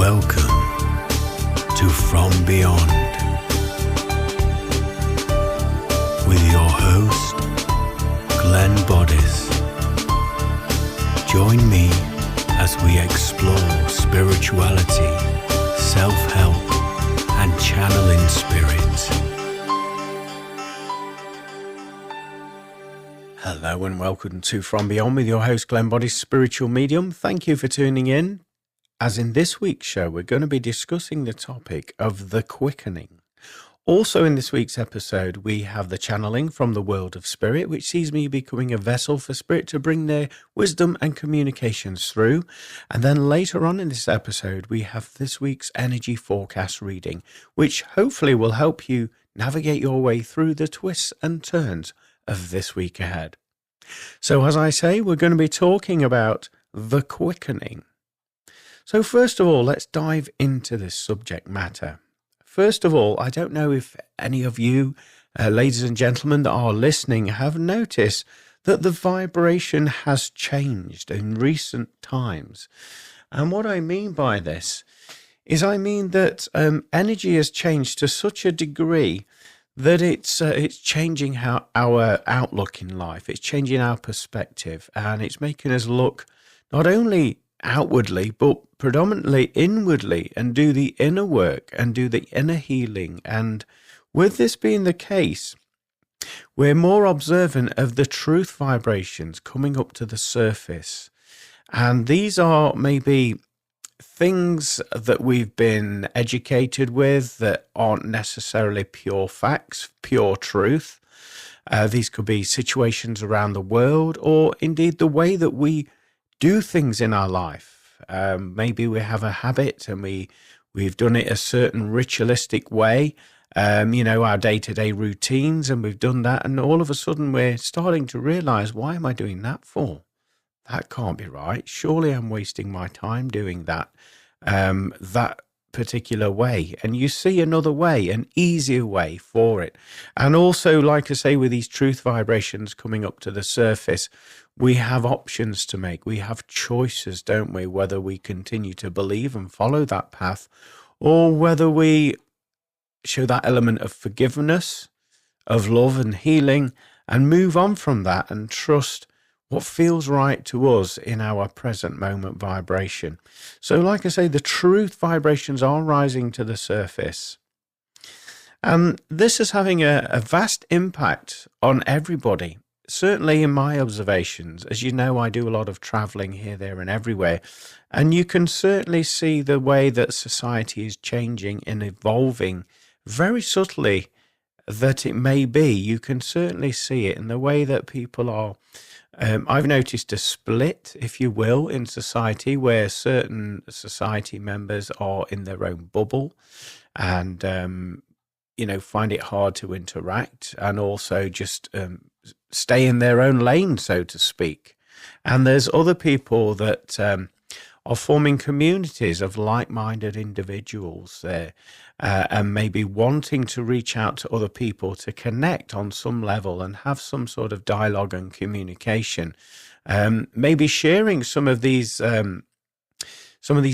Welcome to From Beyond with your host, Glenn Boddice. Join me as we explore spirituality, self-help, and channeling spirit. Hello and welcome to From Beyond with your host, Glenn Boddice, spiritual medium. Thank you for tuning in. As in this week's show, we're going to be discussing the topic of the quickening. Also in this week's episode, we have the channeling from the world of spirit, which sees me becoming a vessel for spirit to bring their wisdom and communications through. And then later on in this episode, we have this week's energy forecast reading, which hopefully will help you navigate your way through the twists and turns of this week ahead. So as I say, we're going to be talking about the quickening. So first of all, let's dive into this subject matter. First of all, I don't know if any of you, ladies and gentlemen that are listening, have noticed that the vibration has changed in recent times. And what I mean by this is I mean that energy has changed to such a degree that it's changing how our outlook in life. It's changing our perspective, and it's making us look not only outwardly, but predominantly inwardly, and do the inner work and do the inner healing. And with this being the case, we're more observant of the truth vibrations coming up to the surface. And these are maybe things that we've been educated with that aren't necessarily pure facts, pure truth. These could be situations around the world, or indeed the way that we do things in our life. Maybe we have a habit and we've done it a certain ritualistic way, our day-to-day routines, and we've done that, and all of a sudden we're starting to realize, why am I doing that for? That can't be right. Surely I'm wasting my time doing that particular way. And you see another way, an easier way for it. And also, like I say, with these truth vibrations coming up to the surface, we have options to make. We have choices, don't we? Whether we continue to believe and follow that path, or whether we show that element of forgiveness, of love and healing, and move on from that and trust what feels right to us in our present moment vibration. So like I say, the truth vibrations are rising to the surface. And this is having a vast impact on everybody. Certainly in my observations, as you know, I do a lot of traveling here, there and everywhere. And you can certainly see the way that society is changing and evolving very subtly that it may be. You can certainly see it in the way that people are. I've noticed a split, if you will, in society where certain society members are in their own bubble and, find it hard to interact, and also just stay in their own lane, so to speak. And there's other people that are forming communities of like-minded individuals there, and maybe wanting to reach out to other people to connect on some level and have some sort of dialogue and communication. Maybe sharing some of these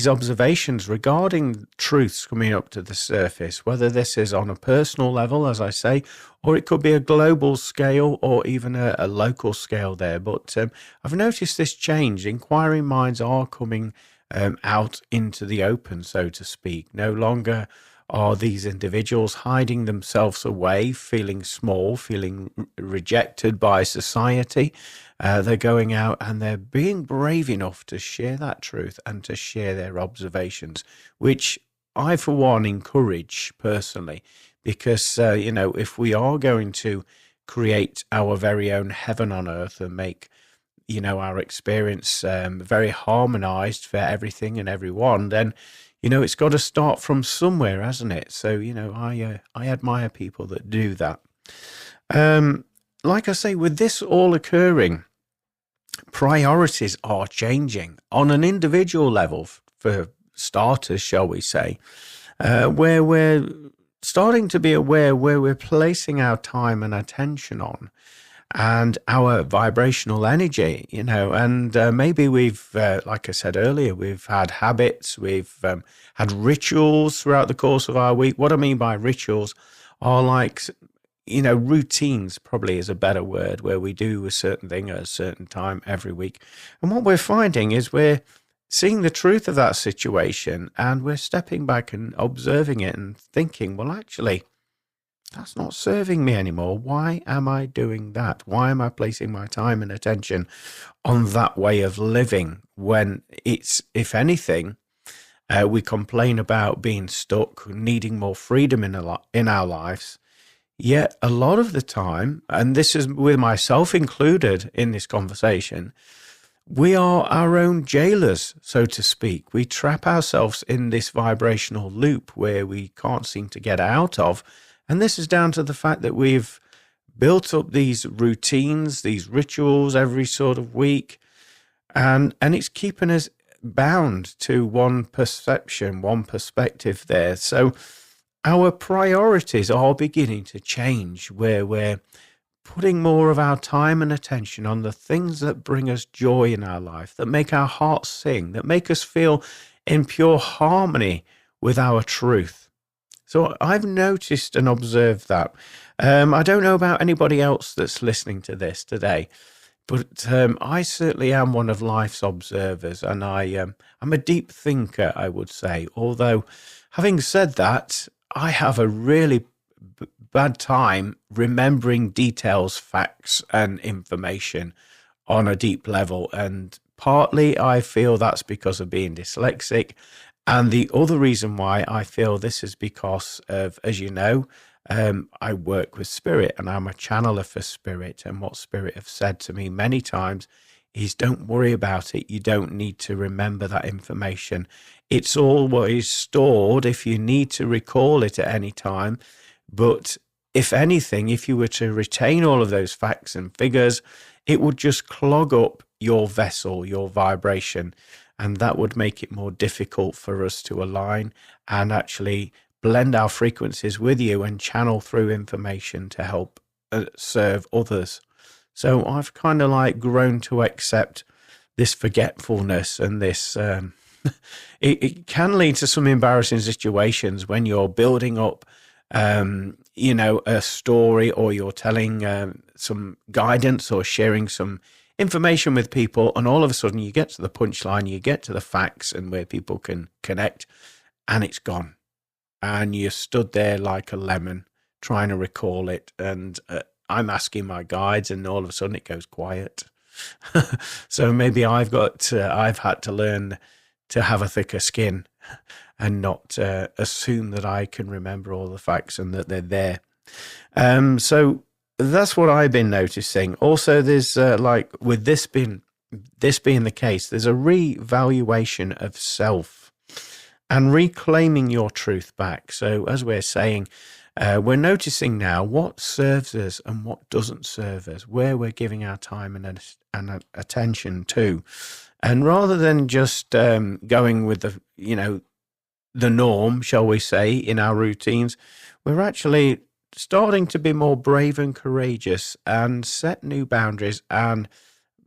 observations regarding truths coming up to the surface, whether this is on a personal level, as I say, or it could be a global scale or even a local scale there. But I've noticed this change. Inquiring minds are coming out into the open, so to speak. No longer are these individuals hiding themselves away, feeling small, feeling rejected by society. They're going out and they're being brave enough to share that truth and to share their observations, which I, for one, encourage personally, because, if we are going to create our very own heaven on earth and make, our experience very harmonized for everything and everyone, then it's got to start from somewhere, hasn't it? So, I admire people that do that. Like I say, with this all occurring, priorities are changing on an individual level, for starters, shall we say, where we're starting to be aware where we're placing our time and attention on. and our vibrational energy, and maybe we've, like I said earlier, we've had habits, we've had rituals throughout the course of our week. What I mean by rituals are like, routines probably is a better word, where we do a certain thing at a certain time every week. And what we're finding is we're seeing the truth of that situation, and we're stepping back and observing it and thinking, well, actually, that's not serving me anymore. Why am I doing that? Why am I placing my time and attention on that way of living when it's, if anything, we complain about being stuck, needing more freedom in our lives. Yet a lot of the time, and this is with myself included in this conversation, we are our own jailers, so to speak. We trap ourselves in this vibrational loop where we can't seem to get out of. And this is down to the fact that we've built up these routines, these rituals every sort of week, and it's keeping us bound to one perception, one perspective there. So our priorities are beginning to change, where we're putting more of our time and attention on the things that bring us joy in our life, that make our hearts sing, that make us feel in pure harmony with our truth. So I've noticed and observed that. I don't know about anybody else that's listening to this today, but I certainly am one of life's observers, and I'm a deep thinker, I would say. Although, having said that, I have a really bad time remembering details, facts, and information on a deep level. And partly I feel that's because of being dyslexic. And the other reason why I feel this is because of, as you know, I work with spirit, and I'm a channeler for spirit. And what spirit have said to me many times is, don't worry about it. You don't need to remember that information. It's always stored if you need to recall it at any time. But if anything, if you were to retain all of those facts and figures, it would just clog up your vessel, your vibration. And that would make it more difficult for us to align and actually blend our frequencies with you and channel through information to help serve others. So I've kind of like grown to accept this forgetfulness and this, it can lead to some embarrassing situations when you're building up, a story, or you're telling some guidance or sharing some information with people, and all of a sudden you get to the punchline, you get to the facts and where people can connect, and it's gone. And you're stood there like a lemon trying to recall it. And I'm asking my guides, and all of a sudden it goes quiet. So maybe I've had to learn to have a thicker skin and not assume that I can remember all the facts and that they're there. So that's what I've been noticing. Also, there's with this being the case, there's a revaluation of self and reclaiming your truth back. So as we're saying, we're noticing now what serves us and what doesn't serve us, where we're giving our time and attention to. And rather than just going with the norm, shall we say, in our routines, we're actually starting to be more brave and courageous and set new boundaries and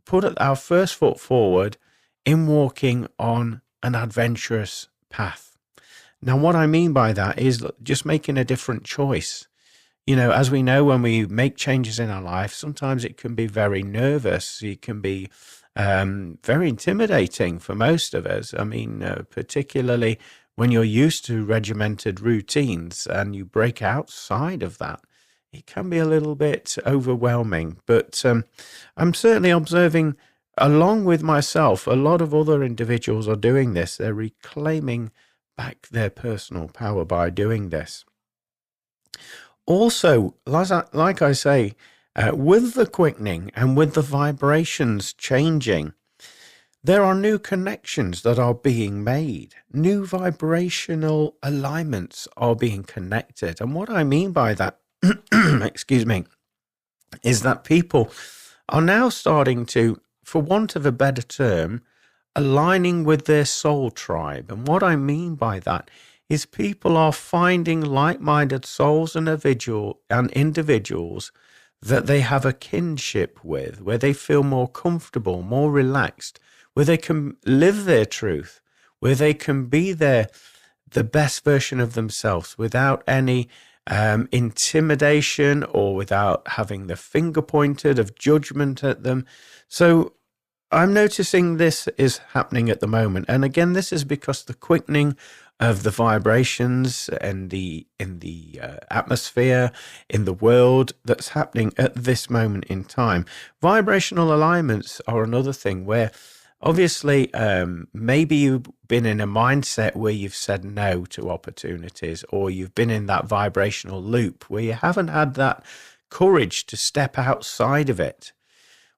put our first foot forward in walking on an adventurous path. Now, what I mean by that is just making a different choice. As we know, when we make changes in our life, sometimes it can be very nervous. It can be very intimidating for most of us. I mean, particularly when you're used to regimented routines and you break outside of that, it can be a little bit overwhelming. But I'm certainly observing, along with myself, a lot of other individuals are doing this. They're reclaiming back their personal power by doing this. Also, like I say, with the quickening and with the vibrations changing, there are new connections that are being made. New vibrational alignments are being connected. And what I mean by that, excuse me, is that people are now starting to, for want of a better term, aligning with their soul tribe. And what I mean by that is people are finding like-minded souls and individuals that they have a kinship with, where they feel more comfortable, more relaxed, where they can live their truth, where they can be the best version of themselves without any intimidation or without having the finger pointed of judgment at them. So I'm noticing this is happening at the moment. And again, this is because the quickening of the vibrations and in the atmosphere, in the world that's happening at this moment in time. Vibrational alignments are another thing where obviously maybe you've been in a mindset where you've said no to opportunities, or you've been in that vibrational loop where you haven't had that courage to step outside of it.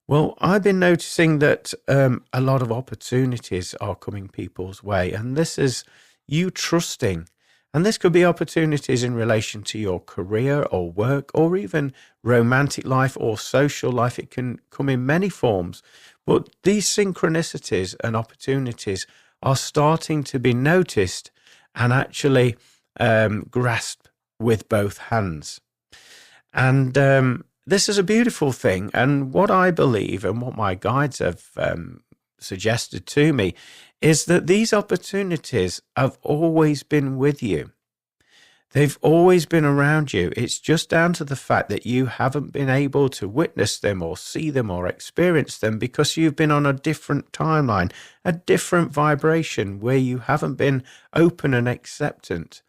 Well, I've been noticing that a lot of opportunities are coming people's way, and this is you trusting. And this could be opportunities in relation to your career or work, or even romantic life or social life. It can come in many forms. But these synchronicities and opportunities are starting to be noticed and actually grasped with both hands. And this is a beautiful thing. And what I believe and what my guides have suggested to me is that these opportunities have always been with you. They've always been around you. It's just down to the fact that you haven't been able to witness them or see them or experience them because you've been on a different timeline, a different vibration where you haven't been open and acceptant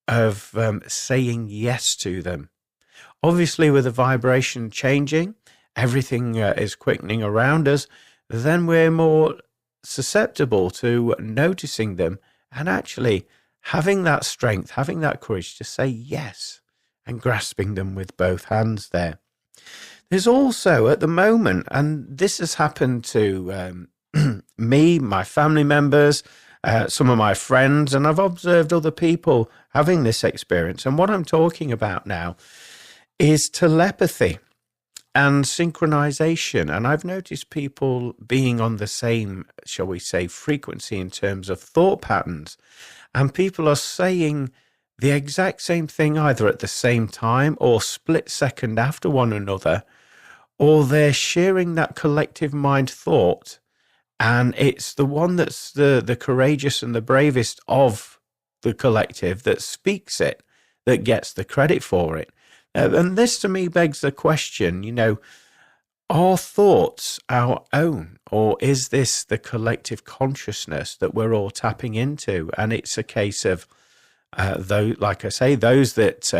of saying yes to them. Obviously, with the vibration changing, everything is quickening around us, then we're more susceptible to noticing them and actually having that strength, having that courage to say yes and grasping them with both hands there. There's also at the moment, and this has happened to me, my family members, some of my friends, and I've observed other people having this experience. And what I'm talking about now is telepathy and synchronization. And I've noticed people being on the same, shall we say, frequency in terms of thought patterns. And people are saying the exact same thing either at the same time or split second after one another, or they're sharing that collective mind thought. And it's the one that's the courageous and the bravest of the collective that speaks it, that gets the credit for it. And this to me begs the question, are thoughts our own, or is this the collective consciousness that we're all tapping into? And it's a case of, like I say, those that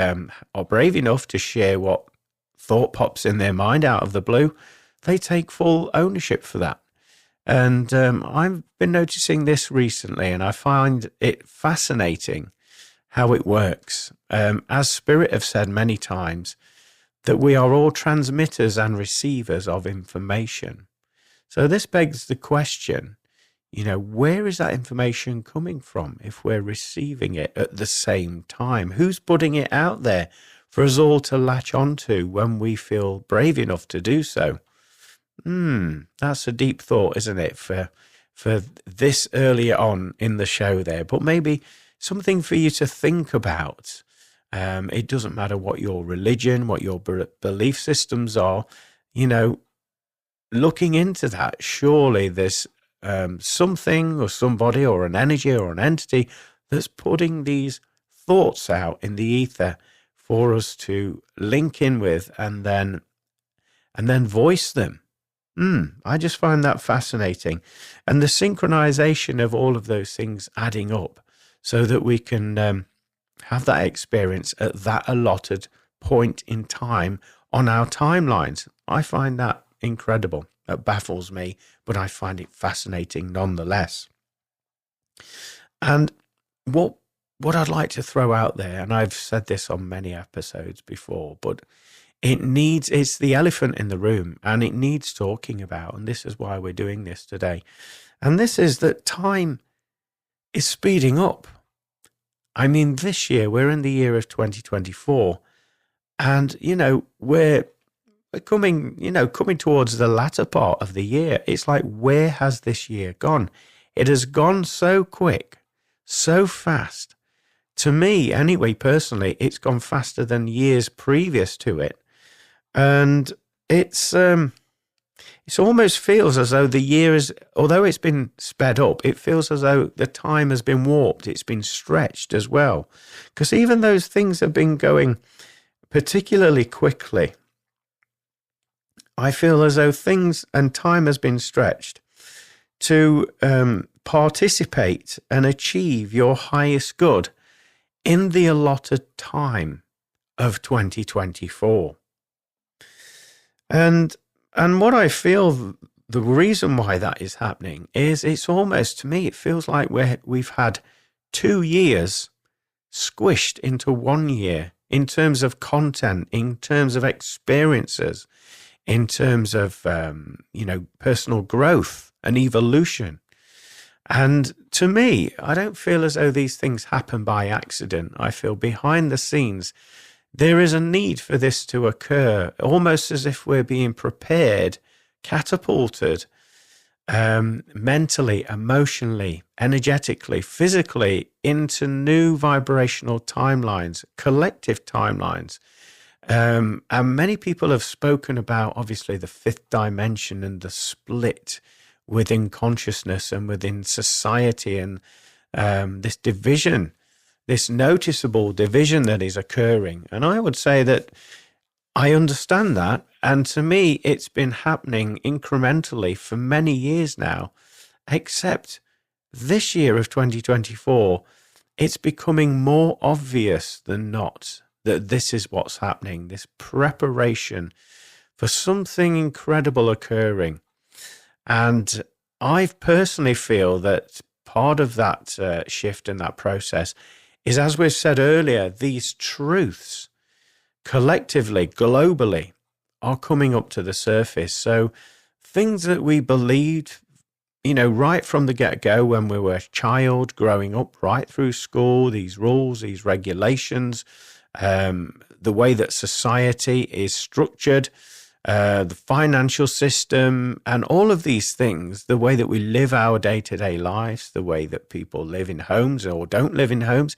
are brave enough to share what thought pops in their mind out of the blue, they take full ownership for that. And I've been noticing this recently, and I find it fascinating how it works. As Spirit have said many times, that we are all transmitters and receivers of information. So this begs the question, where is that information coming from if we're receiving it at the same time? Who's putting it out there for us all to latch onto when we feel brave enough to do so? That's a deep thought, isn't it, for this earlier on in the show there, but maybe something for you to think about. It doesn't matter what your religion, what your belief systems are, looking into that, surely there's something or somebody or an energy or an entity that's putting these thoughts out in the ether for us to link in with and then voice them. I just find that fascinating. And the synchronization of all of those things adding up so that we can have that experience at that allotted point in time on our timelines. I find that incredible. That baffles me, but I find it fascinating nonetheless. And what I'd like to throw out there, and I've said this on many episodes before, but it's the elephant in the room, and it needs talking about, and this is why we're doing this today. And this is that time is speeding up. I mean, this year, we're in the year of 2024, and, we're coming towards the latter part of the year. It's like, where has this year gone? It has gone so quick, so fast. To me, anyway, personally, it's gone faster than years previous to it. And it almost feels as though the year is, although it's been sped up, it feels as though the time has been warped. It's been stretched as well. Because even those things have been going particularly quickly, I feel as though things and time has been stretched to participate and achieve your highest good in the allotted time of 2024. And what I feel the reason why that is happening is it's almost, to me, it feels like we've had 2 years squished into 1 year in terms of content, in terms of experiences, in terms of, personal growth and evolution. And to me, I don't feel as though these things happen by accident. I feel behind the scenes, there is a need for this to occur, almost as if we're being prepared, catapulted, mentally, emotionally, energetically, physically, into new vibrational timelines, collective timelines. And many people have spoken about, obviously, the fifth dimension and the split within consciousness and within society, and this division, this noticeable division that is occurring. And I would say that I understand that. And to me, it's been happening incrementally for many years now, except this year of 2024, it's becoming more obvious than not that this is what's happening, this preparation for something incredible occurring. And I personally feel that part of that shift and that process is, as we've said earlier, these truths collectively, globally, are coming up to the surface. So things that we believed, right from the get-go when we were a child, growing up, right through school, these rules, these regulations, the way that society is structured, the financial system, and all of these things, the way that we live our day-to-day lives, the way that people live in homes or don't live in homes,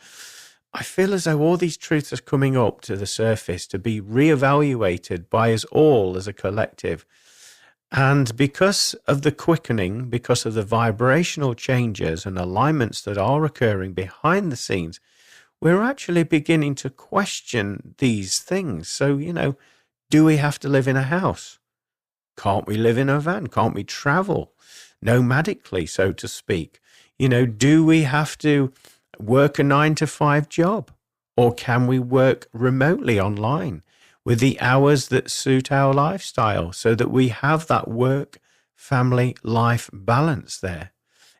I feel as though all these truths are coming up to the surface to be reevaluated by us all as a collective. And because of the quickening, because of the vibrational changes and alignments that are occurring behind the scenes, we're actually beginning to question these things. So, do we have to live in a house? Can't we live in a van? Can't we travel nomadically, so to speak? Do we have to work a 9-to-5 job? Or can we work remotely online with the hours that suit our lifestyle so that we have that work-family life balance there?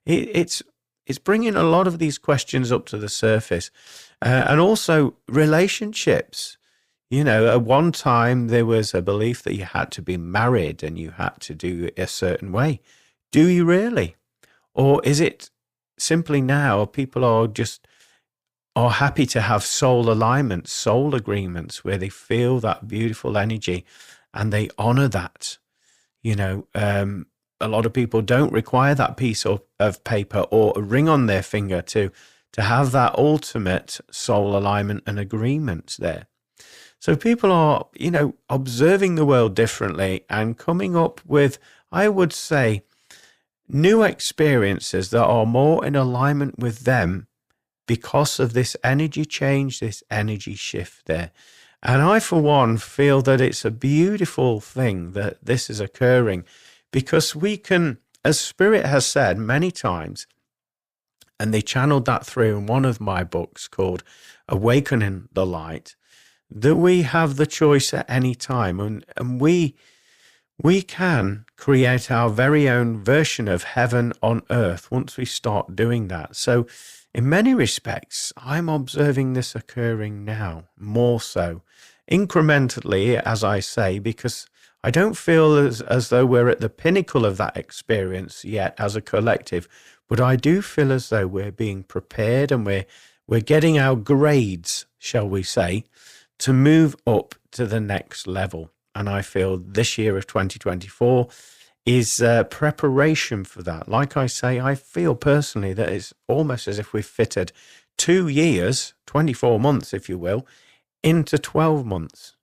It's bringing a lot of these questions up to the surface. And also relationships. At one time, there was a belief that you had to be married and you had to do it a certain way. Do you really? Or is it simply now people are happy to have soul alignments, soul agreements, where they feel that beautiful energy and they honor that? A lot of people don't require that piece of paper or a ring on their finger to have that ultimate soul alignment and agreement there. So people are, observing the world differently and coming up with, I would say, new experiences that are more in alignment with them because of this energy change, this energy shift there. And I, for one, feel that it's a beautiful thing that this is occurring, because we can, as Spirit has said many times, and they channeled that through in one of my books called Awakening the Light, that we have the choice at any time, and we can create our very own version of heaven on earth once we start doing that. So in many respects, I'm observing this occurring now, more so, incrementally, as I say, because I don't feel as though we're at the pinnacle of that experience yet as a collective, but I do feel as though we're being prepared and we're getting our grades, shall we say, to move up to the next level. And I feel this year of 2024 is preparation for that. Like I say, I feel personally that it's almost as if we've fitted 2 years, 24 months, if you will, into 12 months.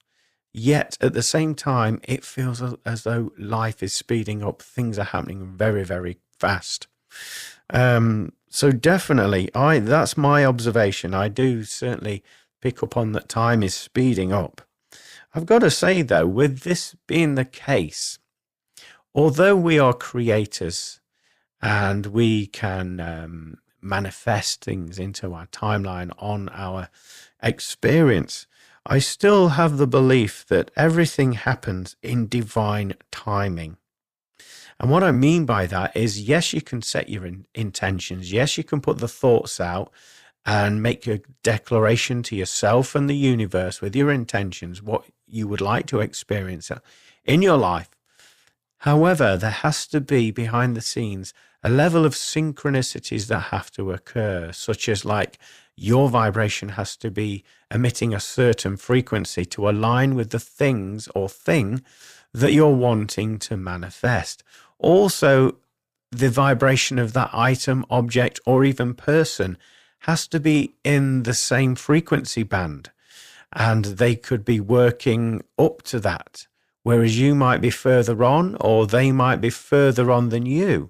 Yet at the same time, it feels as though life is speeding up. Things are happening very, very fast. So definitely, that's my observation. I do certainly pick up on that time is speeding up. I've got to say, though, with this being the case, although we are creators and we can manifest things into our timeline on our experience, I still have the belief that everything happens in divine timing. And what I mean by that is, yes, you can set your intentions. Yes, you can put the thoughts out and make a declaration to yourself and the universe with your intentions, what you would like to experience in your life. However, there has to be behind the scenes a level of synchronicities that have to occur, such as like your vibration has to be emitting a certain frequency to align with the things or thing that you're wanting to manifest. Also, the vibration of that item, object, or even person has to be in the same frequency band, and they could be working up to that, whereas you might be further on, or they might be further on than you.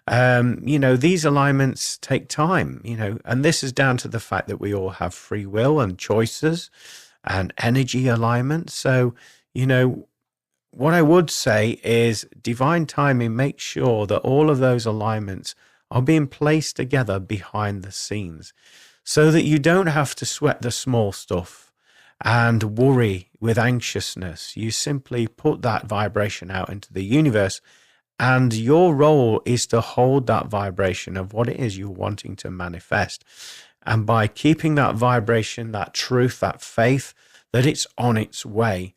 These alignments take time, and this is down to the fact that we all have free will and choices and energy alignment. So, what I would say is divine timing makes sure that all of those alignments are being placed together behind the scenes so that you don't have to sweat the small stuff and worry with anxiousness. You simply put that vibration out into the universe, and your role is to hold that vibration of what it is you're wanting to manifest. And by keeping that vibration, that truth, that faith that it's on its way,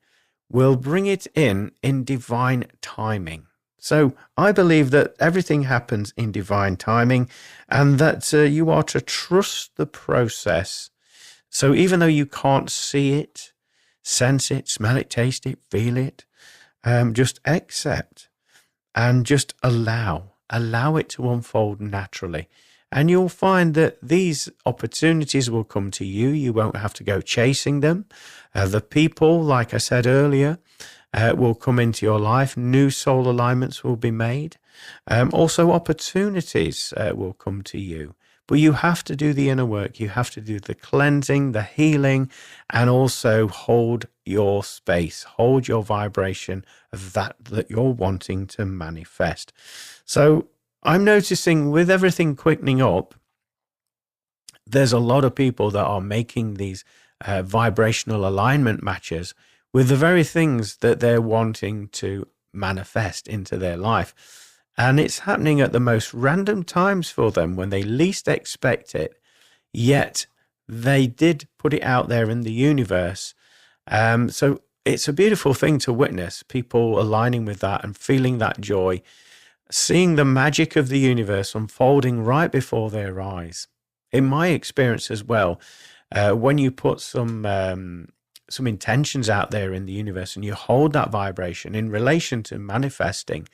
will bring it in divine timing. So I believe that everything happens in divine timing, and that you are to trust the process. So even though you can't see it, sense it, smell it, taste it, feel it, just accept and just allow it to unfold naturally. And you'll find that these opportunities will come to you. You won't have to go chasing them. The people, like I said earlier, will come into your life. New soul alignments will be made. Also, opportunities will come to you. But you have to do the inner work. You have to do the cleansing, the healing, and also hold your space, hold your vibration of that you're wanting to manifest. So I'm noticing with everything quickening up, there's a lot of people that are making these vibrational alignment matches with the very things that they're wanting to manifest into their life. And it's happening at the most random times for them when they least expect it. Yet they did put it out there in the universe. So it's a beautiful thing to witness, people aligning with that and feeling that joy, seeing the magic of the universe unfolding right before their eyes. In my experience as well, when you put some intentions out there in the universe and you hold that vibration in relation to manifesting,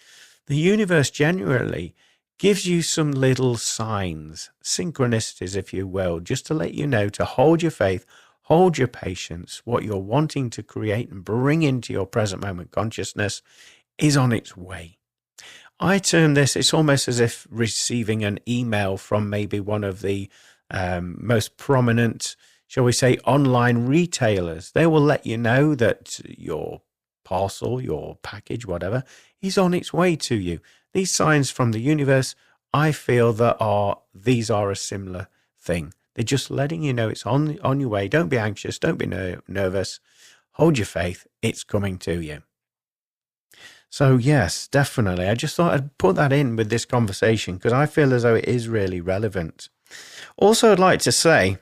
the universe generally gives you some little signs, synchronicities, if you will, just to let you know to hold your faith, hold your patience. What you're wanting to create and bring into your present moment consciousness is on its way. I term this, it's almost as if receiving an email from maybe one of the most prominent, shall we say, online retailers. They will let you know that your parcel, your package, whatever, is on its way to you. These signs from the universe, I feel these are a similar thing. They're just letting you know it's on your way. Don't be anxious. Don't be nervous. Hold your faith. It's coming to you. So yes, definitely. I just thought I'd put that in with this conversation because I feel as though it is really relevant. Also, I'd like to say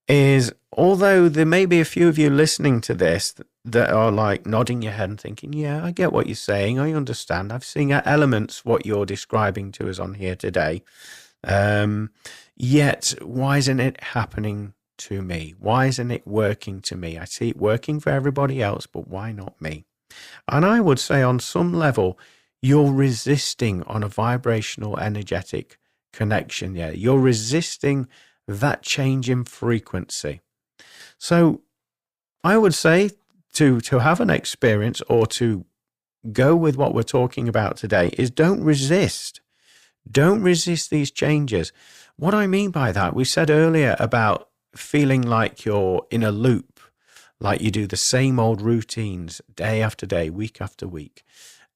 is, although there may be a few of you listening to this that are like nodding your head and thinking, yeah, I get what you're saying. I understand. I've seen elements what you're describing to us on here today. Yet, why isn't it happening to me? Why isn't it working to me? I see it working for everybody else, but why not me? And I would say on some level, you're resisting on a vibrational, energetic connection. Yeah, you're resisting that change in frequency. So I would say to have an experience or to go with what we're talking about today is don't resist. Don't resist these changes. What I mean by that, we said earlier about feeling like you're in a loop, like you do the same old routines day after day, week after week.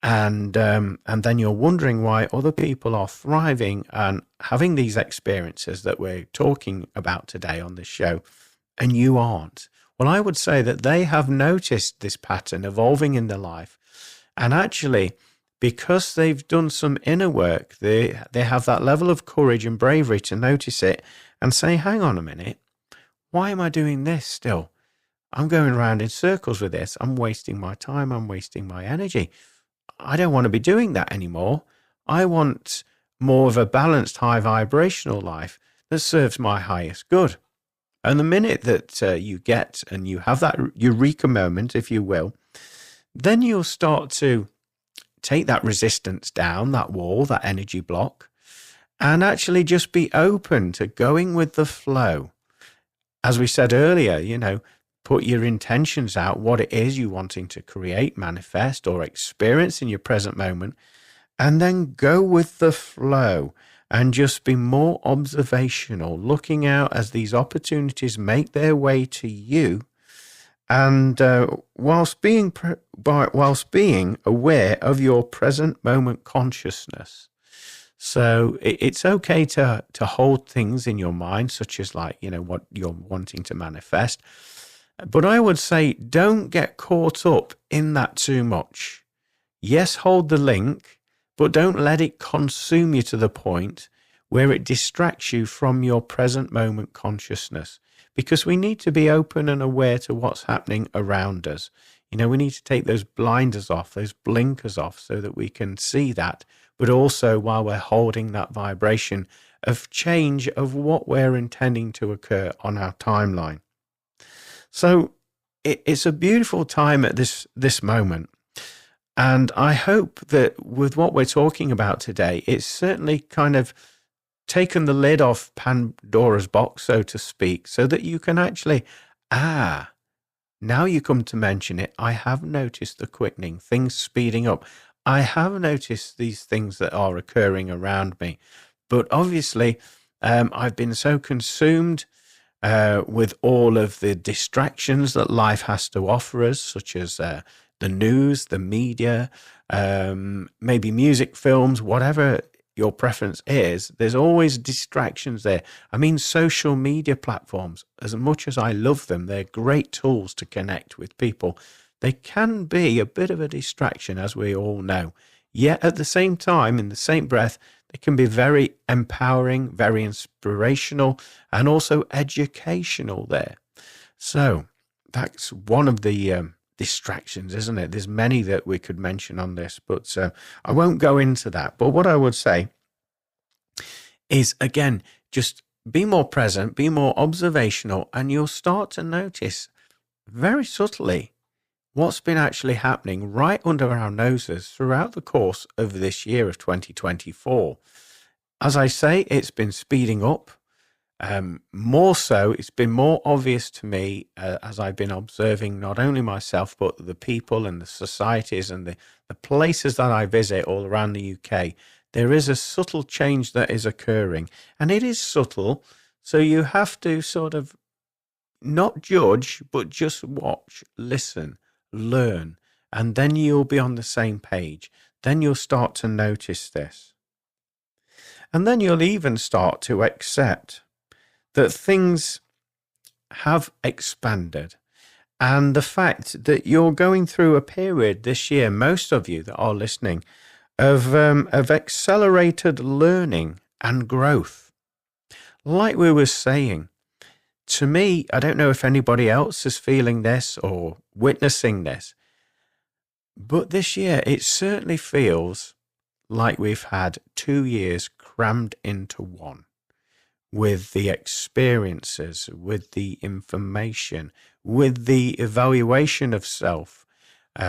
And then you're wondering why other people are thriving and having these experiences that we're talking about today on this show, and you aren't. Well, I would say that they have noticed this pattern evolving in their life. And actually, because they've done some inner work, they have that level of courage and bravery to notice it and say, hang on a minute, why am I doing this still? I'm going around in circles with this. I'm wasting my time. I'm wasting my energy. I don't want to be doing that anymore. I want more of a balanced, high vibrational life that serves my highest good. And the minute that you get and you have that eureka moment, if you will, then you'll start to take that resistance down, that wall, that energy block, and actually just be open to going with the flow. As we said earlier, put your intentions out, what it is you're wanting to create, manifest, or experience in your present moment, and then go with the flow and just be more observational, looking out as these opportunities make their way to you, and whilst being aware of your present moment consciousness. So it's okay to hold things in your mind, such as what you're wanting to manifest. But I would say don't get caught up in that too much. Yes, hold the link, but don't let it consume you to the point where it distracts you from your present moment consciousness. Because we need to be open and aware to what's happening around us. We need to take those blinders off, those blinkers off, so that we can see that, but also while we're holding that vibration of change of what we're intending to occur on our timeline. So it's a beautiful time at this moment. And I hope that with what we're talking about today, it's certainly kind of taken the lid off Pandora's box, so to speak, so that you can actually, now you come to mention it, I have noticed the quickening, things speeding up. I have noticed these things that are occurring around me. But obviously, I've been so consumed with all of the distractions that life has to offer us, such as the news, the media, maybe music, films, whatever your preference is, there's always distractions there. I mean, social media platforms, as much as I love them, they're great tools to connect with people. They can be a bit of a distraction, as we all know. Yet at the same time, in the same breath, they can be very empowering, very inspirational, and also educational there. So that's one of the distractions, isn't it? There's many that we could mention on this, but I won't go into that. But what I would say is, again, just be more present, be more observational, and you'll start to notice very subtly what's been actually happening right under our noses throughout the course of this year of 2024. As I say, it's been speeding up. More so, it's been more obvious to me as I've been observing not only myself, but the people and the societies and the places that I visit all around the UK. There is a subtle change that is occurring, and it is subtle. So you have to sort of not judge, but just watch, listen, learn, and then you'll be on the same page. Then you'll start to notice this. And then you'll even start to accept that things have expanded, and the fact that you're going through a period this year, most of you that are listening, of accelerated learning and growth. Like we were saying, to me, I don't know if anybody else is feeling this or witnessing this, but this year it certainly feels like we've had 2 years crammed into one, with the experiences, with the information, with the evaluation of self,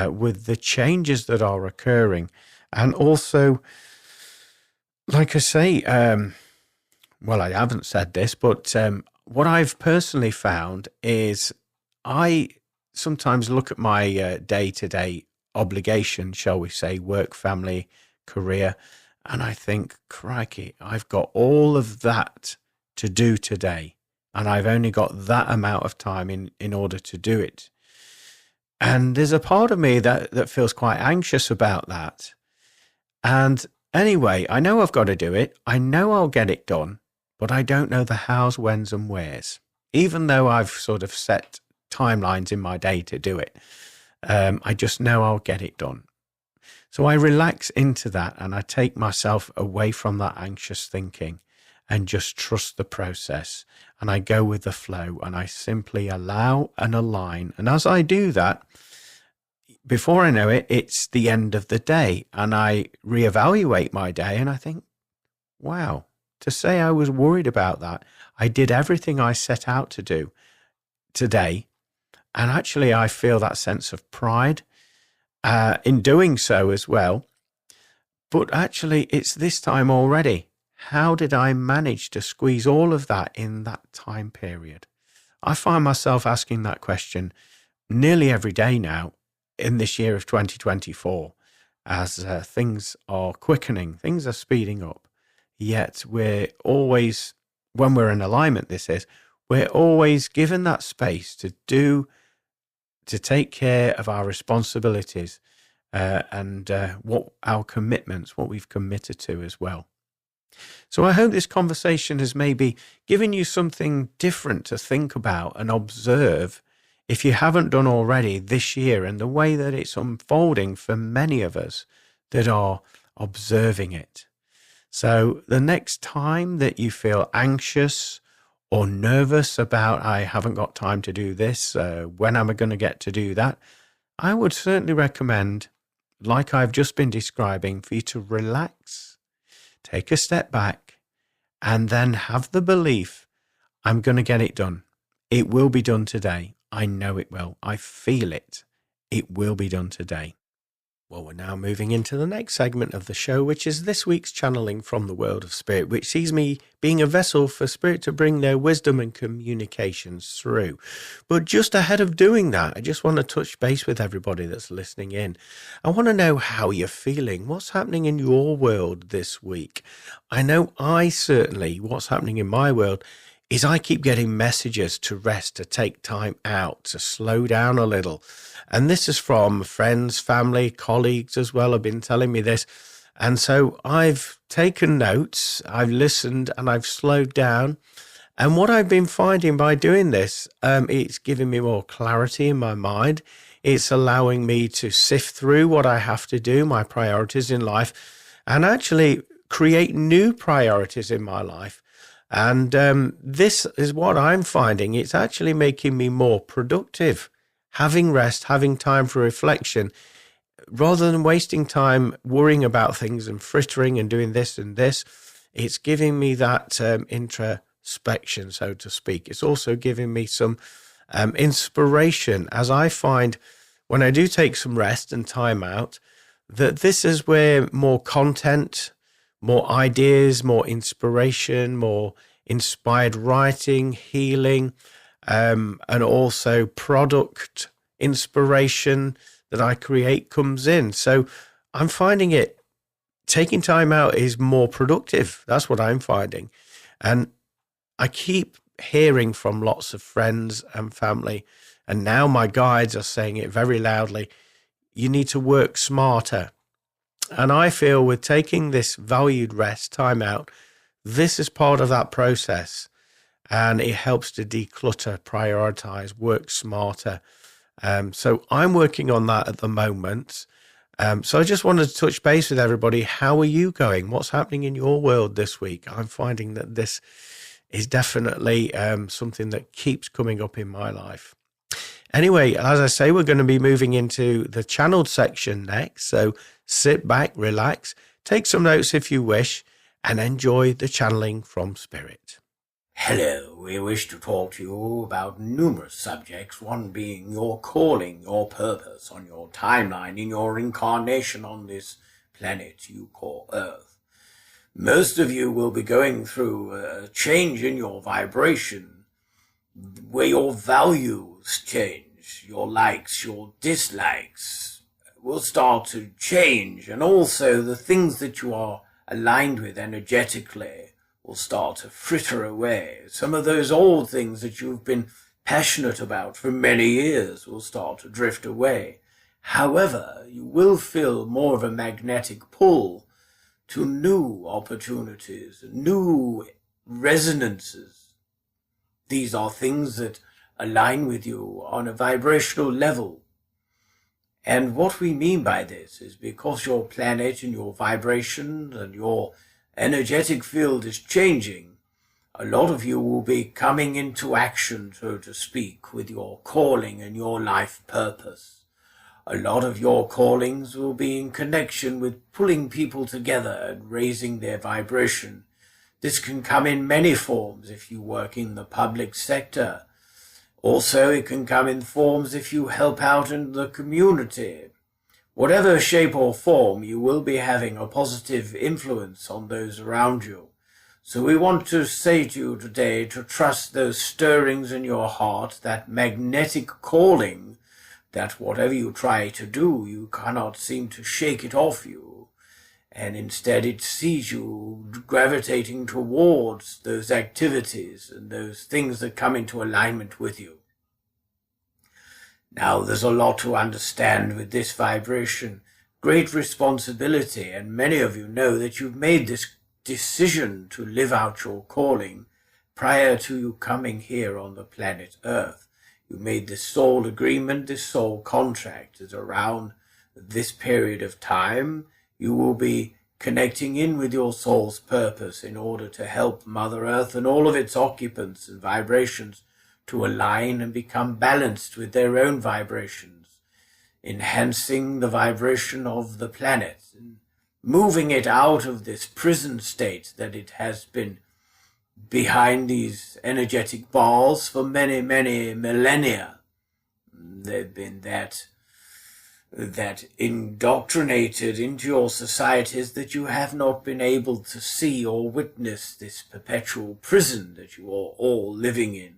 with the changes that are occurring. And also, like I say, well, I haven't said this, but what I've personally found is I sometimes look at my day-to-day obligation, shall we say, work, family, career, and I think, crikey, I've got all of that to do today, and I've only got that amount of time in order to do it. And there's a part of me that feels quite anxious about that. And anyway, I know I've got to do it. I know I'll get it done, but I don't know the hows, whens, and wheres. Even though I've sort of set timelines in my day to do it, I just know I'll get it done. So I relax into that and I take myself away from that anxious thinking and just trust the process. And I go with the flow and I simply allow and align. And as I do that, before I know it, it's the end of the day and I reevaluate my day and I think, wow, to say I was worried about that, I did everything I set out to do today. And actually, I feel that sense of pride in doing so as well. But actually, it's this time already. How did I manage to squeeze all of that in that time period? I find myself asking that question nearly every day now in this year of 2024 as things are quickening, things are speeding up. Yet we're always, when we're in alignment, we're always given that space to take care of our responsibilities and what our commitments, what we've committed to as well. So I hope this conversation has maybe given you something different to think about and observe if you haven't done already this year and the way that it's unfolding for many of us that are observing it. So the next time that you feel anxious or nervous about, I haven't got time to do this, when am I going to get to do that? I would certainly recommend, like I've just been describing, for you to relax, take a step back, and then have the belief, I'm going to get it done. It will be done today. I know it will. I feel it. It will be done today. Well, we're now moving into the next segment of the show, which is this week's channeling from the world of spirit, which sees me being a vessel for spirit to bring their wisdom and communications through. But just ahead of doing that, I just want to touch base with everybody that's listening in. I want to know how you're feeling. What's happening in your world this week? I know what's happening in my world is I keep getting messages to rest, to take time out, to slow down a little. And this is from friends, family, colleagues as well have been telling me this. And so I've taken notes, I've listened, and I've slowed down. And what I've been finding by doing this, it's giving me more clarity in my mind. It's allowing me to sift through what I have to do, my priorities in life, and actually create new priorities in my life. And this is what I'm finding. It's actually making me more productive. Having rest, having time for reflection, rather than wasting time worrying about things and frittering and doing this and this, it's giving me that introspection, so to speak. It's also giving me some inspiration, as I find when I do take some rest and time out, that this is where more content, more ideas, more inspiration, more inspired writing, healing, and also product inspiration that I create comes in. So I'm finding taking time out is more productive. That's what I'm finding. And I keep hearing from lots of friends and family, and now my guides are saying it very loudly, you need to work smarter. And I feel with taking this valued rest time out, this is part of that process. And it helps to declutter, prioritize, work smarter. So I'm working on that at the moment. So I just wanted to touch base with everybody. How are you going? What's happening in your world this week? I'm finding that this is definitely something that keeps coming up in my life. Anyway, as I say, we're going to be moving into the channeled section next. So sit back, relax, take some notes if you wish, and enjoy the channeling from spirit. Hello, we wish to talk to you about numerous subjects, one being your calling, your purpose on your timeline in your incarnation on this planet you call Earth. Most of you will be going through a change in your vibration, where your values change. change. Your likes, your dislikes will start to change. And also the things that you are aligned with energetically will start to fritter away. Some of those old things that you've been passionate about for many years will start to drift away. However, you will feel more of a magnetic pull to new opportunities, new resonances. These are things that align with you on a vibrational level. And what we mean by this is because your planet and your vibration and your energetic field is changing, a lot of you will be coming into action, so to speak, with your calling and your life purpose. A lot of your callings will be in connection with pulling people together and raising their vibration. This can come in many forms if you work in the public sector. Also, it can come in forms if you help out in the community. Whatever shape or form, you will be having a positive influence on those around you. So we want to say to you today to trust those stirrings in your heart, that magnetic calling, that whatever you try to do, you cannot seem to shake it off you. And instead it sees you gravitating towards those activities and those things that come into alignment with you. Now, there's a lot to understand with this vibration, great responsibility, and many of you know that you've made this decision to live out your calling prior to you coming here on the planet Earth. You made this soul agreement, this soul contract, that around this period of time you will be connecting in with your soul's purpose in order to help Mother Earth and all of its occupants and vibrations to align and become balanced with their own vibrations, enhancing the vibration of the planet, and moving it out of this prison state that it has been behind these energetic bars for many, many millennia. They've been that indoctrinated into your societies that you have not been able to see or witness this perpetual prison that you are all living in.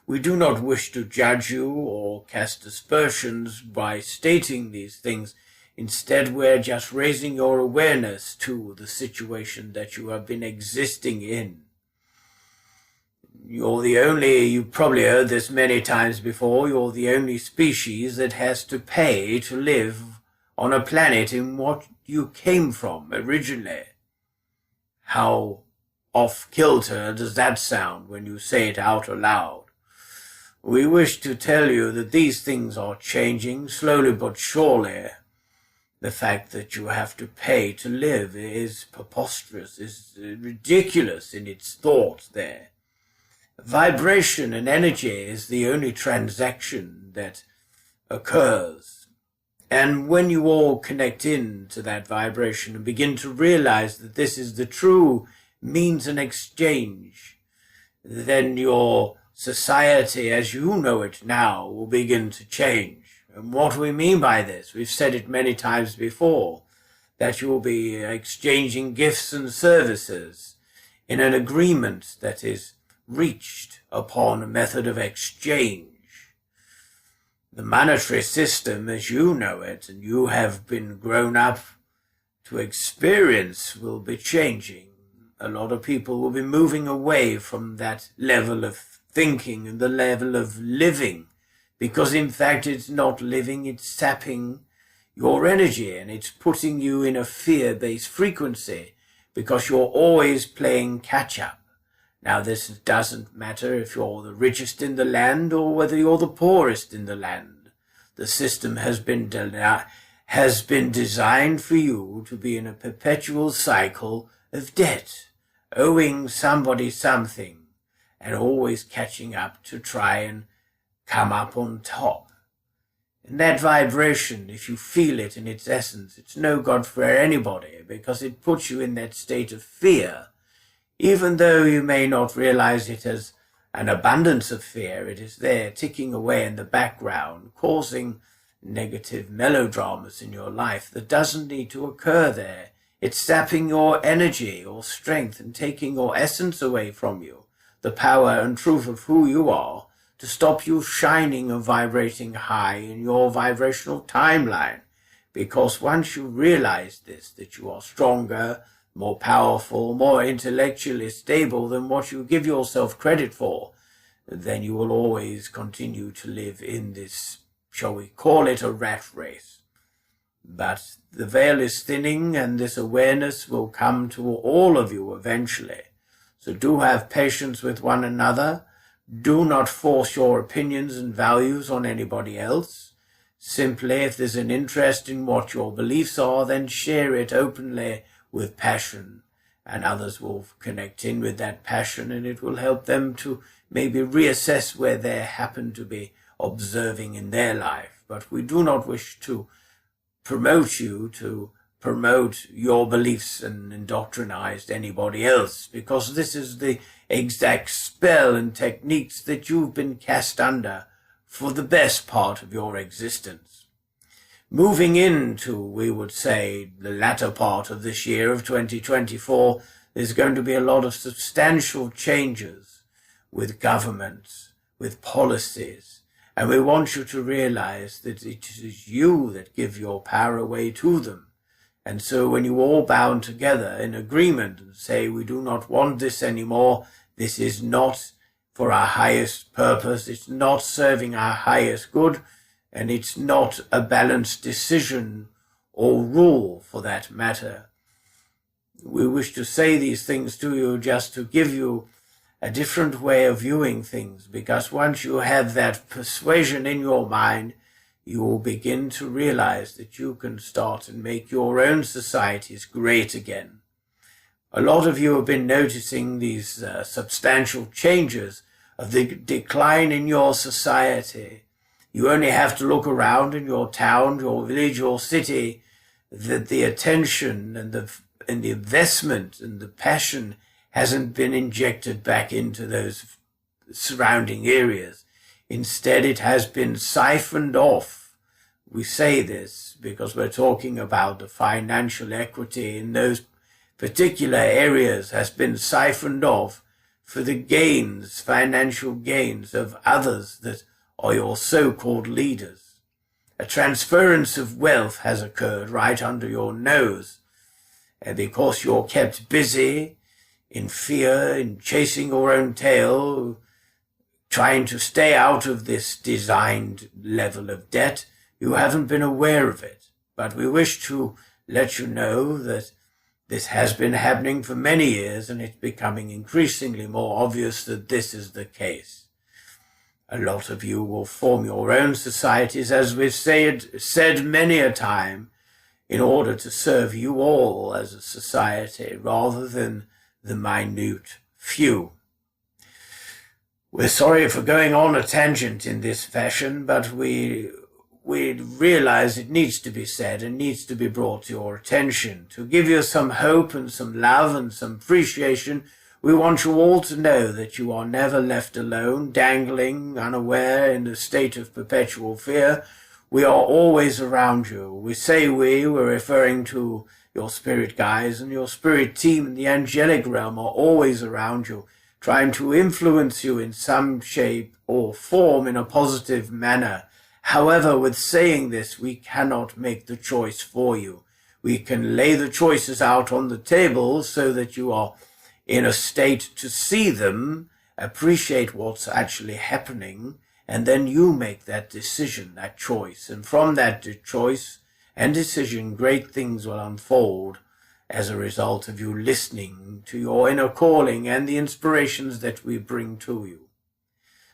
We do not wish to judge you or cast aspersions by stating these things. Instead, we're just raising your awareness to the situation that you have been existing in. You've probably heard this many times before, you're the only species that has to pay to live on a planet in what you came from originally. How off-kilter does that sound when you say it out aloud? We wish to tell you that these things are changing slowly but surely. The fact that you have to pay to live is preposterous, is ridiculous in its thought there. Vibration and energy is the only transaction that occurs. And when you all connect in to that vibration and begin to realize that this is the true means and exchange, then your society as you know it now will begin to change. And what we mean by this, we've said it many times before, that you will be exchanging gifts and services in an agreement that is reached upon a method of exchange. The monetary system as you know it and you have been grown up to experience will be changing. A lot of people will be moving away from that level of thinking and the level of living, because in fact it's not living, it's sapping your energy and it's putting you in a fear-based frequency because you're always playing catch-up. Now this doesn't matter if you're the richest in the land or whether you're the poorest in the land. The system has been designed for you to be in a perpetual cycle of debt, owing somebody something, and always catching up to try and come up on top. And that vibration, if you feel it in its essence, it's no good for anybody because it puts you in that state of fear. Even though you may not realize it as an abundance of fear, it is there ticking away in the background, causing negative melodramas in your life that doesn't need to occur there. It's sapping your energy, your strength, and taking your essence away from you, the power and truth of who you are, to stop you shining and vibrating high in your vibrational timeline. Because once you realize this, that you are stronger, more powerful, more intellectually stable than what you give yourself credit for, then you will always continue to live in this, shall we call it, a rat race. But the veil is thinning, and this awareness will come to all of you eventually. So do have patience with one another. Do not force your opinions and values on anybody else. Simply, if there's an interest in what your beliefs are, then share it openly with passion, and others will connect in with that passion, and it will help them to maybe reassess where they happen to be observing in their life. But we do not wish to promote you to promote your beliefs and indoctrinize anybody else, because this is the exact spell and techniques that you've been cast under for the best part of your existence. Moving into, we would say, the latter part of this year of 2024, there's going to be a lot of substantial changes with governments, with policies, and we want you to realize that it is you that give your power away to them. And so when you all bound together in agreement and say, we do not want this anymore, this is not for our highest purpose, it's not serving our highest good, and it's not a balanced decision or rule for that matter. We wish to say these things to you just to give you a different way of viewing things, because once you have that persuasion in your mind, you will begin to realize that you can start and make your own societies great again. A lot of you have been noticing these substantial changes of the decline in your society. You only have to look around in your town, your village, your city, that the attention and the investment and the passion hasn't been injected back into those surrounding areas. Instead, it has been siphoned off. We say this because we're talking about the financial equity in those particular areas has been siphoned off for the gains, financial gains of others that are your so-called leaders. A transference of wealth has occurred right under your nose. And because you're kept busy, in fear, in chasing your own tail, trying to stay out of this designed level of debt, you haven't been aware of it. But we wish to let you know that this has been happening for many years, and it's becoming increasingly more obvious that this is the case. A lot of you will form your own societies, as we've said many a time, in order to serve you all as a society rather than the minute few. We're sorry for going on a tangent in this fashion, but we realize it needs to be said and needs to be brought to your attention. To give you some hope and some love and some appreciation, we want you all to know that you are never left alone, dangling, unaware, in a state of perpetual fear. We are always around you. We say we're referring to your spirit guides, and your spirit team in the angelic realm are always around you, trying to influence you in some shape or form in a positive manner. However, with saying this, we cannot make the choice for you. We can lay the choices out on the table so that you are in a state to see them, appreciate what's actually happening, and then you make that decision, that choice. And from that choice and decision, great things will unfold as a result of you listening to your inner calling and the inspirations that we bring to you.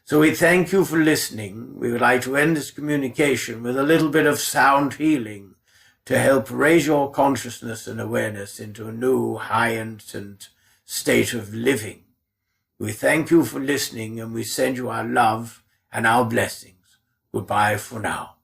So we thank you for listening. We would like to end this communication with a little bit of sound healing to help raise your consciousness and awareness into a new, high-end state of living. We thank you for listening, and we send you our love and our blessings. Goodbye for now.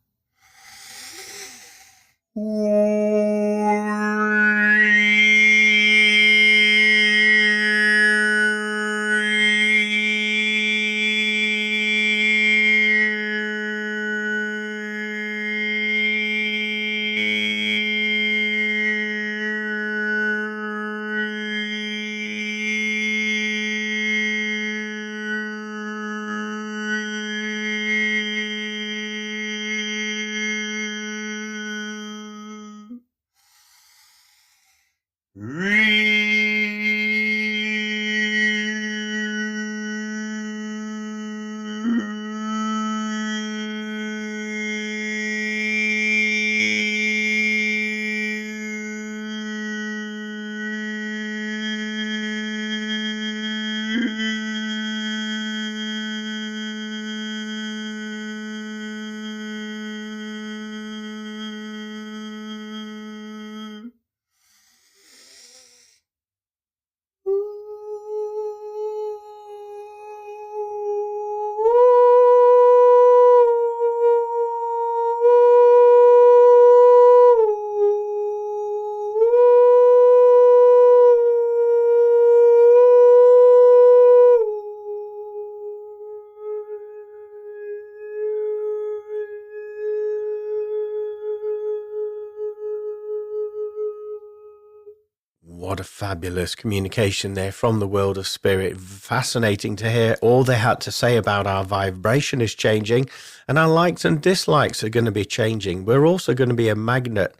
of fabulous communication there from the world of spirit. Fascinating to hear all they had to say about our vibration is changing, and our likes and dislikes are going to be changing. We're also going to be a magnet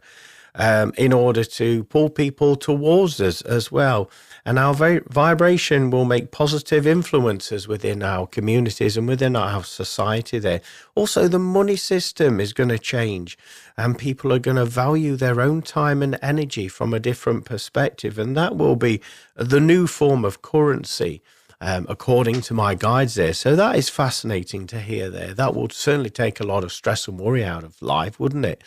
in order to pull people towards us as well. And our vibration will make positive influences within our communities and within our society there. Also, the money system is going to change, and people are going to value their own time and energy from a different perspective. And that will be the new form of currency, according to my guides there. So that is fascinating to hear there. That will certainly take a lot of stress and worry out of life, wouldn't it?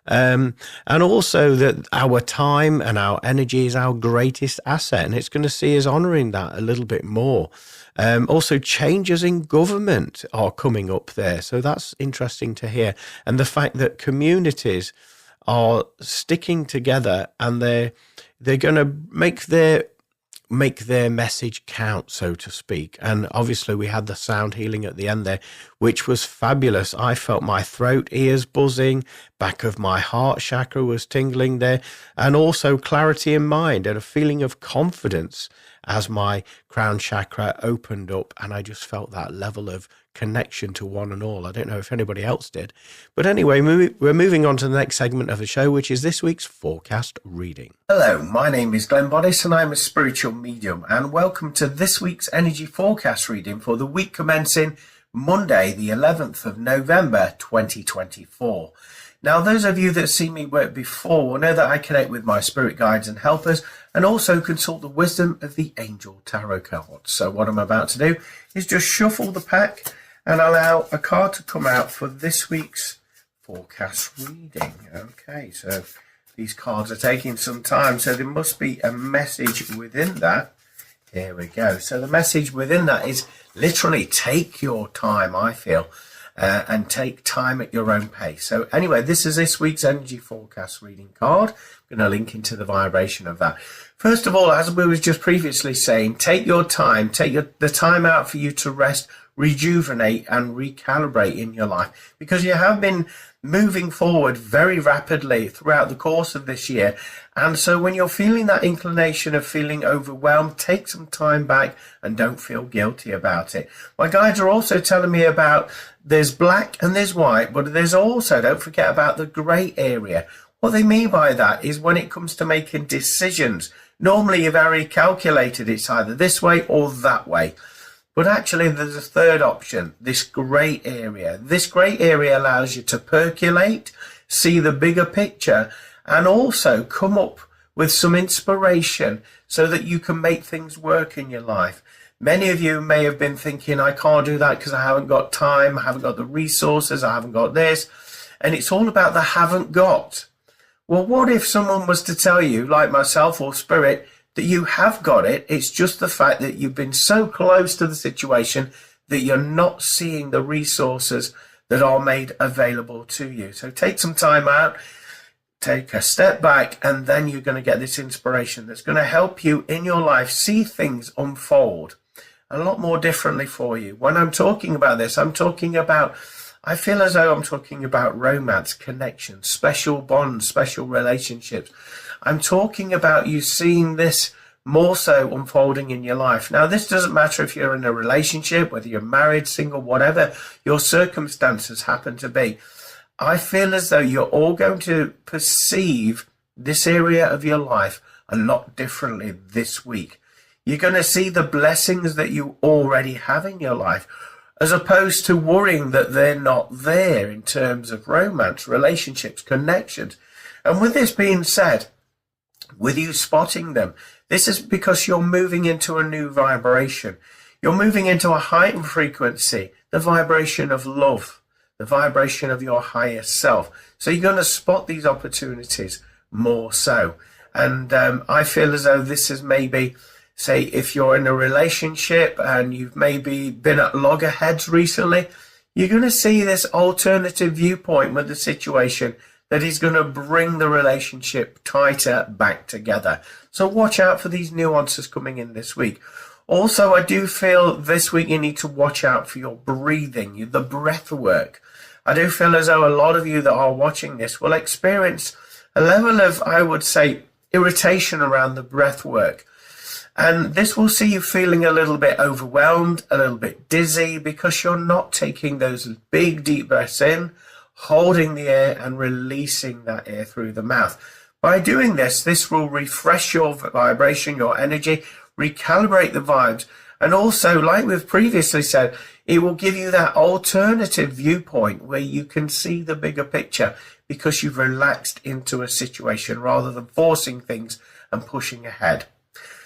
And also that our time and our energy is our greatest asset, and it's going to see us honouring that a little bit more. Also, changes in government are coming up there, so that's interesting to hear. And the fact that communities are sticking together, and they're going to make their message count, so to speak. And obviously we had the sound healing at the end there, which was fabulous. I felt my throat, ears buzzing, back of my heart chakra was tingling there, and also clarity in mind and a feeling of confidence as my crown chakra opened up, and I just felt that level of connection to one and all. I don't know if anybody else did. But anyway, we're moving on to the next segment of the show, which is this week's forecast reading. Hello, my name is Glenn Boddice and I'm a spiritual medium, and welcome to this week's energy forecast reading for the week commencing Monday, the 11th of November, 2024. Now, those of you that have seen me work before will know that I connect with my spirit guides and helpers, and also consult the wisdom of the angel tarot cards. So what I'm about to do is just shuffle the pack and allow a card to come out for this week's forecast reading. Okay, so these cards are taking some time, so there must be a message within that. Here we go. So the message within that is literally take your time, I feel, and take time at your own pace. So anyway, this is this week's energy forecast reading card. I'm going to link into the vibration of that. First of all, as we was just previously saying, take your time, the time out for you to rest, rejuvenate and recalibrate in your life, because you have been moving forward very rapidly throughout the course of this year. And so when you're feeling that inclination of feeling overwhelmed, take some time back and don't feel guilty about it. My guides are also telling me about there's black and there's white, but there's also, don't forget about the grey area. What they mean by that is when it comes to making decisions, normally you've already calculated it's either this way or that way. But actually there's a third option, this grey area. This grey area allows you to percolate, see the bigger picture, and also come up with some inspiration so that you can make things work in your life. Many of you may have been thinking, I can't do that because I haven't got time, I haven't got the resources, I haven't got this. And it's all about the haven't got. Well, what if someone was to tell you, like myself or Spirit, that you have got it? It's just the fact that you've been so close to the situation that you're not seeing the resources that are made available to you. So take some time out, take a step back, and then you're going to get this inspiration that's going to help you in your life see things unfold a lot more differently for you. When I'm talking about this, I feel as though I'm talking about romance, connection, special bonds, special relationships. I'm talking about you seeing this more so unfolding in your life. Now, this doesn't matter if you're in a relationship, whether you're married, single, whatever your circumstances happen to be. I feel as though you're all going to perceive this area of your life a lot differently this week. You're going to see the blessings that you already have in your life, as opposed to worrying that they're not there in terms of romance, relationships, connections. And with this being said, with you spotting them, this is because you're moving into a new vibration. You're moving into a heightened frequency, the vibration of love, the vibration of your higher self. So you're going to spot these opportunities more so. And I feel as though this is maybe, say, if you're in a relationship and you've maybe been at loggerheads recently, you're going to see this alternative viewpoint with the situation that is going to bring the relationship tighter back together. So watch out for these nuances coming in this week. Also, I do feel this week you need to watch out for your breathing, the breath work. I do feel as though a lot of you that are watching this will experience a level of, I would say, irritation around the breath work. And this will see you feeling a little bit overwhelmed, a little bit dizzy, because you're not taking those big deep breaths in, holding the air and releasing that air through the mouth. By doing this, this will refresh your vibration, your energy, recalibrate the vibes, and also, like we've previously said, it will give you that alternative viewpoint where you can see the bigger picture because you've relaxed into a situation rather than forcing things and pushing ahead.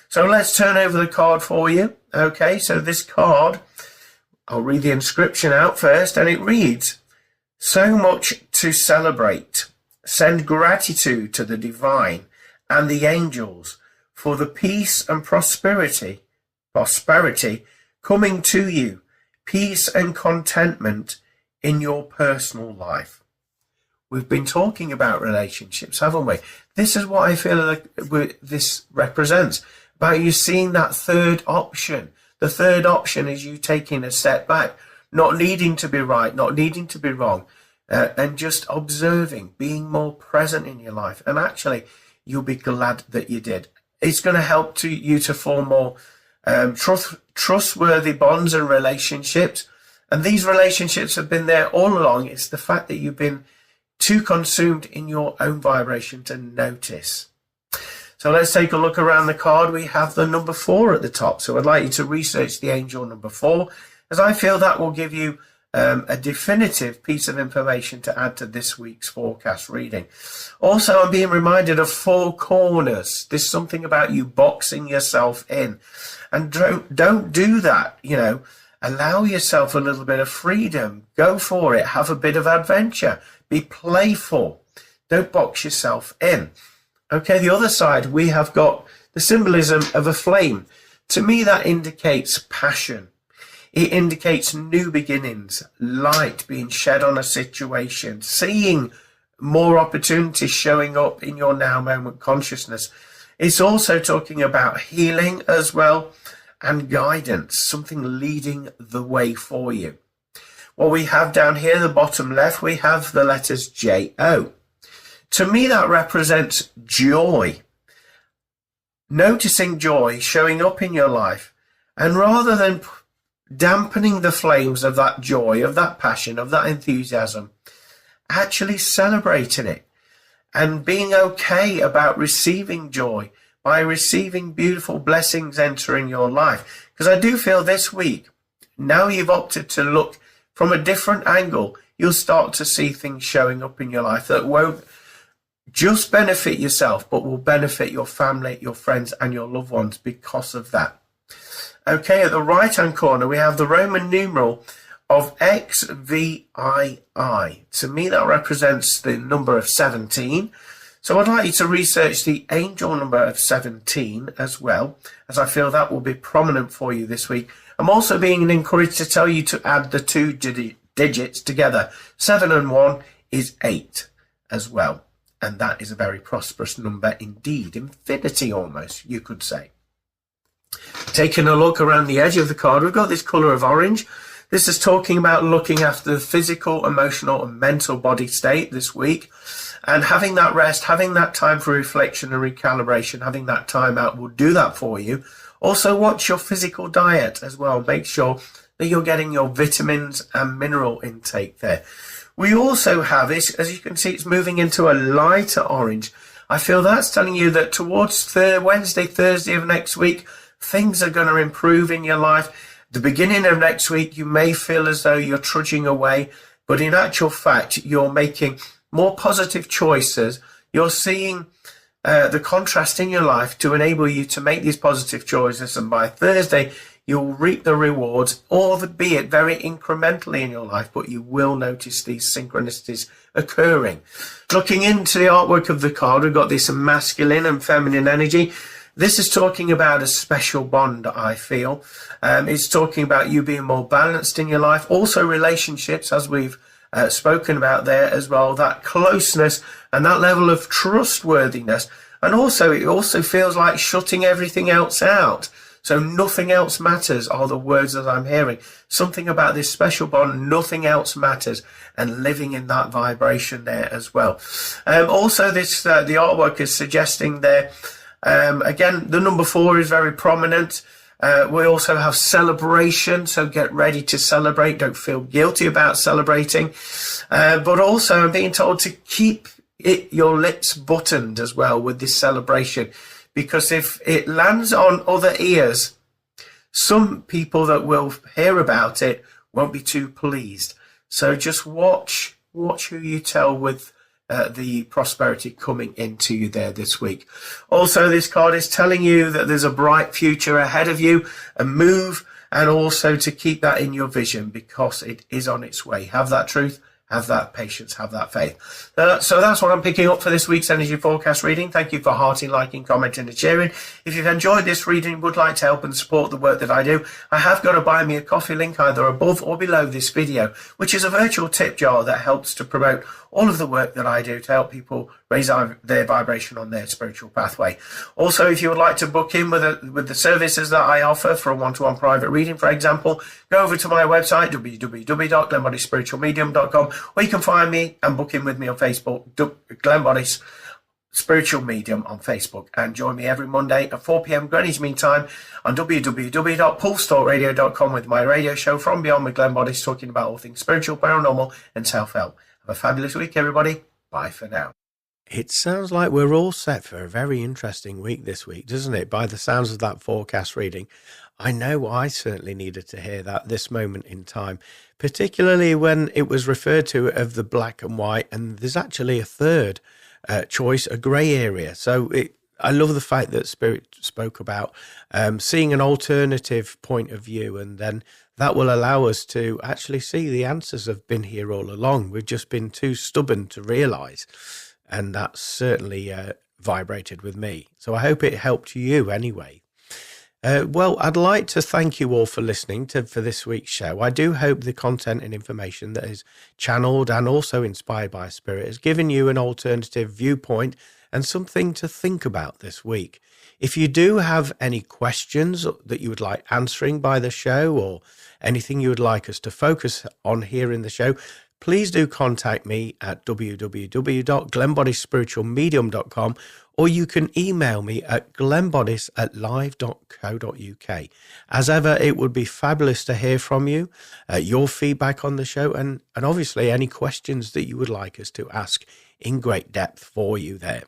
So let's turn over the card for you. Okay, so this card, I'll read the inscription out first, and it reads, "So much to celebrate. Send gratitude to the divine and the angels for the peace and prosperity coming to you, peace and contentment in your personal life." We've been talking about relationships, haven't we? This is what I feel like this represents, about you seeing that third option. The third option is you taking a step back, not needing to be right, not needing to be wrong, and just observing, being more present in your life. And actually, you'll be glad that you did. It's going to help you to form more trustworthy bonds and relationships. And these relationships have been there all along. It's the fact that you've been too consumed in your own vibration to notice. So let's take a look around the card. We have the number 4 at the top. So I'd like you to research the angel number 4, as I feel that will give you a definitive piece of information to add to this week's forecast reading. Also, I'm being reminded of 4 corners. There's something about you boxing yourself in. And don't do that, Allow yourself a little bit of freedom. Go for it. Have a bit of adventure. Be playful. Don't box yourself in. Okay, the other side, we have got the symbolism of a flame. To me, that indicates passion. It indicates new beginnings, light being shed on a situation, seeing more opportunities showing up in your now moment consciousness. It's also talking about healing as well, and guidance, something leading the way for you. What we have down here, the bottom left, we have the letters J-O. To me, that represents joy. Noticing joy showing up in your life, and rather than dampening the flames of that joy, of that passion, of that enthusiasm, actually celebrating it and being okay about receiving joy by receiving beautiful blessings entering your life. Because I do feel this week, now you've opted to look from a different angle, you'll start to see things showing up in your life that won't just benefit yourself, but will benefit your family, your friends, and your loved ones because of that. Okay, at the right-hand corner, we have the Roman numeral of XVI. To me, that represents the number of 17. So I'd like you to research the angel number of 17 as well, as I feel that will be prominent for you this week. I'm also being encouraged to tell you to add the 2 digits together. 7 and 1 is 8 as well. And that is a very prosperous number indeed. Infinity almost, you could say. Taking a look around the edge of the card, we've got this colour of orange. This is talking about looking after the physical, emotional and mental body state this week. And having that rest, having that time for reflection and recalibration, having that time out will do that for you. Also, watch your physical diet as well. Make sure that you're getting your vitamins and mineral intake there. We also have this, as you can see, it's moving into a lighter orange. I feel that's telling you that towards Wednesday, Thursday of next week, things are going to improve in your life. The beginning of next week, you may feel as though you're trudging away, but in actual fact, you're making more positive choices. You're seeing the contrast in your life to enable you to make these positive choices. And by Thursday, you'll reap the rewards, albeit very incrementally in your life, but you will notice these synchronicities occurring. Looking into the artwork of the card, we've got this masculine and feminine energy. This is talking about a special bond, I feel. It's talking about you being more balanced in your life. Also relationships, as we've spoken about there as well, that closeness and that level of trustworthiness. And also, it also feels like shutting everything else out. So nothing else matters are the words that I'm hearing. Something about this special bond, nothing else matters, and living in that vibration there as well. Also, this the artwork is suggesting there, again, the number 4 is very prominent. We also have celebration, so get ready to celebrate. Don't feel guilty about celebrating. But also I'm being told to keep your lips buttoned as well with this celebration, because if it lands on other ears, some people that will hear about it won't be too pleased. So just watch who you tell with the prosperity coming into you there this week. Also, this card is telling you that there's a bright future ahead of you, a move, and also to keep that in your vision because it is on its way. Have that truth, have that patience, have that faith. So that's what I'm picking up for this week's energy forecast reading. Thank you for hearting, liking, commenting and sharing. If you've enjoyed this reading, would like to help and support the work that I do, I have got a buy me a coffee link either above or below this video, which is a virtual tip jar that helps to promote all of the work that I do to help people raise their vibration on their spiritual pathway. Also, if you would like to book in with the services that I offer for a one-to-one private reading, for example, go over to my website, www.glennboddicespiritualmedium.com, or you can find me and book in with me on Facebook, Glenn Boddice Spiritual Medium on Facebook, and join me every Monday at 4 p.m. Greenwich Mean Time on www.pulsetalkradio.com with my radio show From Beyond with Glenn Boddice, talking about all things spiritual, paranormal and self-help. Have a fabulous week, everybody. Bye for now. It sounds like we're all set for a very interesting week this week, doesn't it? By the sounds of that forecast reading. I know I certainly needed to hear that this moment in time, particularly when it was referred to of the black and white, and there's actually a third choice, a grey area. So I love the fact that Spirit spoke about seeing an alternative point of view, and then that will allow us to actually see the answers have been here all along. We've just been too stubborn to realise, and that's certainly vibrated with me. So I hope it helped you anyway. Well, I'd like to thank you all for listening for this week's show. I do hope the content and information that is channeled and also inspired by Spirit has given you an alternative viewpoint and something to think about this week. If you do have any questions that you would like answering by the show, or anything you would like us to focus on here in the show, please do contact me at www.glennboddicespiritualmedium.com, or you can email me at glennboddice@live.co.uk. As ever, it would be fabulous to hear from you, your feedback on the show, and obviously any questions that you would like us to ask in great depth for you there.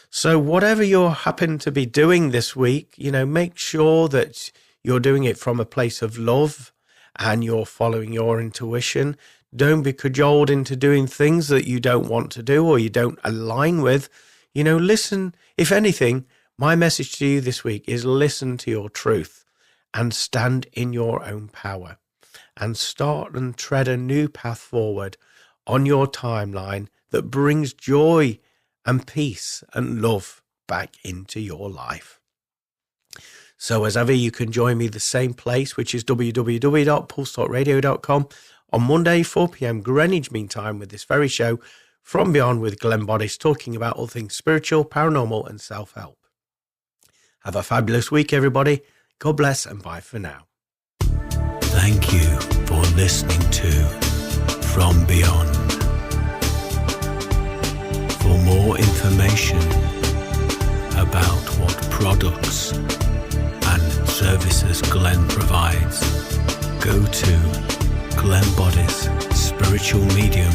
So whatever you happen to be doing this week, make sure that you're doing it from a place of love and you're following your intuition. Don't be cajoled into doing things that you don't want to do or you don't align with. Listen. If anything, my message to you this week is listen to your truth and stand in your own power and start and tread a new path forward on your timeline that brings joy and peace and love back into your life. So as ever, you can join me the same place, which is www.pulsetalkradio.com on Monday, 4 p.m. Greenwich Mean Time, with this very show, From Beyond with Glenn Boddice, talking about all things spiritual, paranormal and self-help. Have a fabulous week, everybody. God bless and bye for now. Thank you for listening to From Beyond. For more information about what products and services Glenn provides, go to Glenn Boddice Spiritual Medium